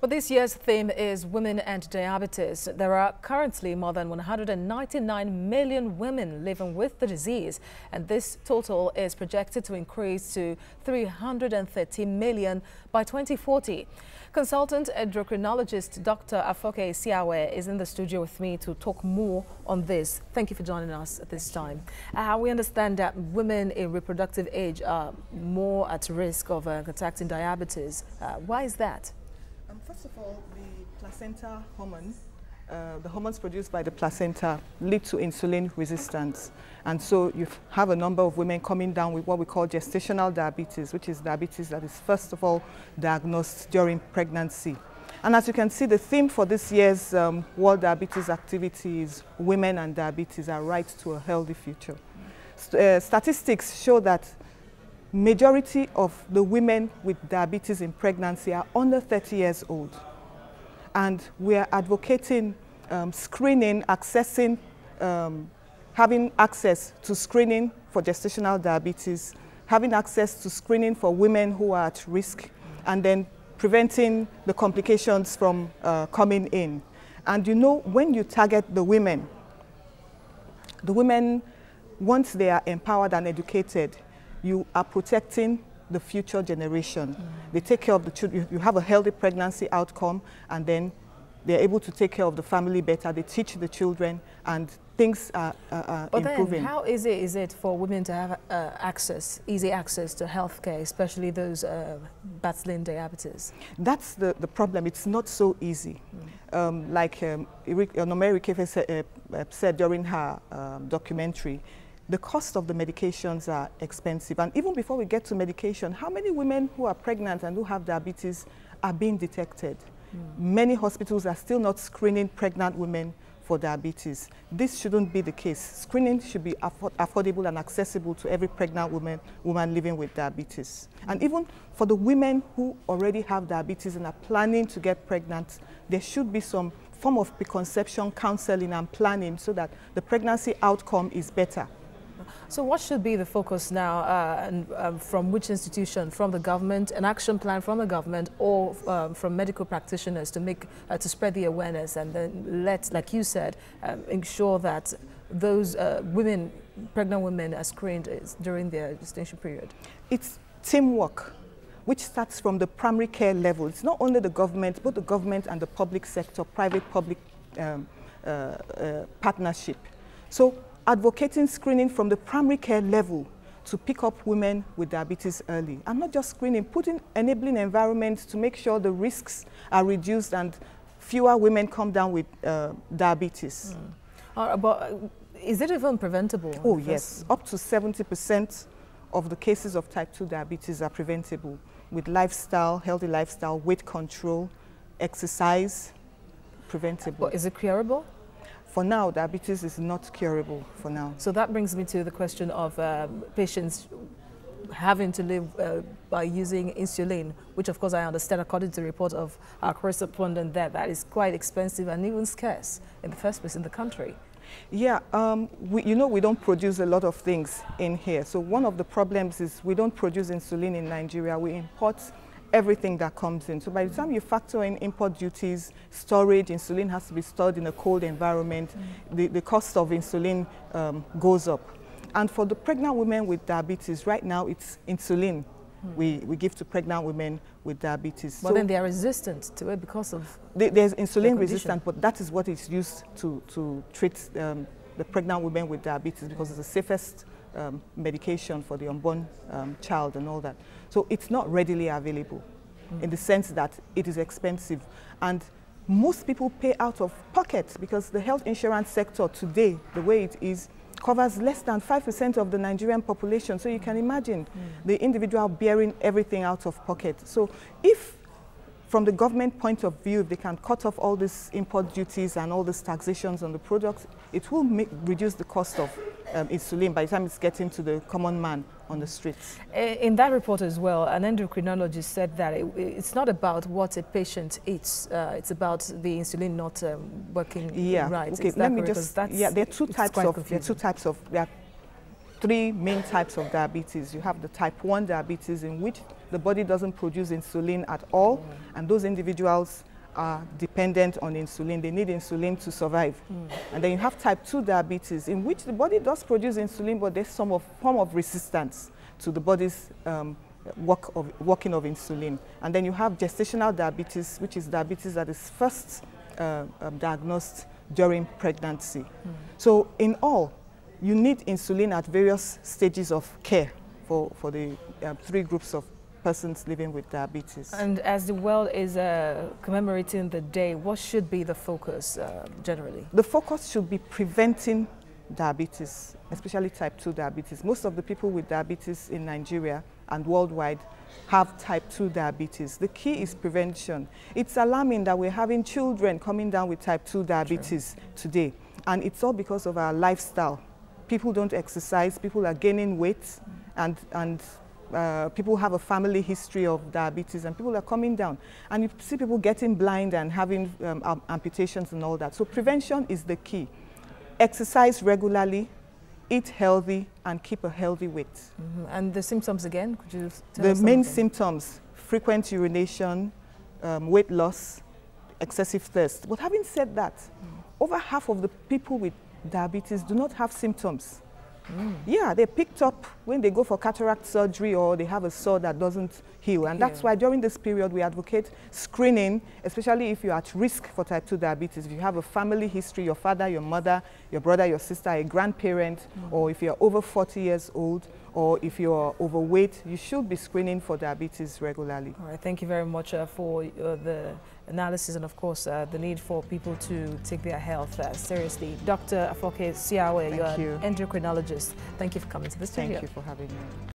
Well, this year's theme is Women and Diabetes. There are currently more than 199 million women living with the disease, and this total is projected to increase to 330 million by 2040. Consultant endocrinologist Dr. Afoke Isiawe is in the studio with me to talk more on this. Thank you for joining us at this time. We understand that women in reproductive age are more at risk of contracting diabetes. Why is that? First of all, the placenta hormone, the hormones produced by the placenta lead to insulin resistance. And so you have a number of women coming down with what we call gestational diabetes, which is diabetes that is first of all diagnosed during pregnancy. And as you can see, the theme for this year's World Diabetes activity is Women and Diabetes, Our Right to a Healthy Future. Statistics show that majority of the women with diabetes in pregnancy are under 30 years old. And we are advocating screening, having access to screening for gestational diabetes, having access to screening for women who are at risk, and then preventing the complications from coming in. And you know, when you target the women, once they are empowered and educated, you are protecting the future generation. They take care of the children. You have a healthy pregnancy outcome, and then they're able to take care of the family better. They teach the children, and things are improving. Then how easy is it for women to have easy access to healthcare, especially those battling diabetes? That's the problem. It's not so easy. Like Afoke said during her documentary, the cost of the medications are expensive. And even before we get to medication, how many women who are pregnant and who have diabetes are being detected? Many hospitals are still not screening pregnant women for diabetes. This shouldn't be the case. Screening should be affordable and accessible to every pregnant woman living with diabetes. And even for the women who already have diabetes and are planning to get pregnant, there should be some form of preconception counseling and planning so that the pregnancy outcome is better. So what should be the focus now, from which institution? From the government, an action plan from the government, or from medical practitioners to spread the awareness, and then like you said, ensure that those pregnant women are screened during their gestation period? It's teamwork, which starts from the primary care level. It's not only the government, but the government and the public sector, private-public partnership. So advocating screening from the primary care level to pick up women with diabetes early. And not just screening, putting enabling environments to make sure the risks are reduced and fewer women come down with diabetes. But is it even preventable? Oh yes, up to 70% of the cases of type 2 diabetes are preventable with lifestyle, healthy lifestyle, weight control, exercise, preventable. But is it curable? For now, diabetes is not curable for now. So that brings me to the question of patients having to live by using insulin, which of course I understand, according to the report of our correspondent there, that is quite expensive and even scarce in the first place in the country. Yeah, you know, we don't produce a lot of things in here. So one of the problems is we don't produce insulin in Nigeria. We import everything that comes in. So by the time you factor in import duties, storage, insulin has to be stored in a cold environment, the cost of insulin goes up. And for the pregnant women with diabetes, right now it's insulin we give to pregnant women with diabetes. But then they are resistant to it because of there's insulin resistant, but that is what is used to treat the pregnant women with diabetes because it's the safest medication for the unborn child and all that. So it's not readily available in the sense that it is expensive. And most people pay out of pocket because the health insurance sector today, the way it is, covers less than 5% of the Nigerian population. So you can imagine the individual bearing everything out of pocket. So if, from the government point of view, if they can cut off all these import duties and all these taxations on the products, it will reduce the cost of insulin by the time it's getting to the common man on the streets. In that report as well, an endocrinologist said that it's not about what a patient eats, it's about the insulin not working right. Okay, let me just, there are three main types of diabetes. You have the type 1 diabetes, in which the body doesn't produce insulin at all, and those individuals are dependent on insulin. They need insulin to survive. And then you have type 2 diabetes, in which the body does produce insulin, but there's some form of resistance to the body's working of insulin. And then you have gestational diabetes, which is diabetes that is first diagnosed during pregnancy. So in all, you need insulin at various stages of care for the 3 groups of persons living with diabetes. And as the world is commemorating the day, what should be the focus generally? The focus should be preventing diabetes, especially type 2 diabetes. Most of the people with diabetes in Nigeria and worldwide have type 2 diabetes. The key is prevention. It's alarming that we're having children coming down with type 2 diabetes today, and it's all because of our lifestyle. People don't exercise, people are gaining weight, and people have a family history of diabetes, and people are coming down. And you see people getting blind and having amputations and all that. So prevention is the key. Exercise regularly, eat healthy, and keep a healthy weight. And the symptoms again, could you tell us? The main symptoms: frequent urination, weight loss, excessive thirst. But having said that, over half of the people with diabetes do not have symptoms. Yeah, they're picked up when they go for cataract surgery, or they have a sore that doesn't heal. And that's why during this period we advocate screening, especially if you're at risk for type 2 diabetes. If you have a family history, your father, your mother, your brother, your sister, a grandparent, or if you're over 40 years old, or if you're overweight, you should be screening for diabetes regularly. All right, thank you very much for the analysis, and of course the need for people to take their health seriously. Dr. Afoke Isiawe, you're an endocrinologist. Thank you for coming to the studio. Thank you for having me.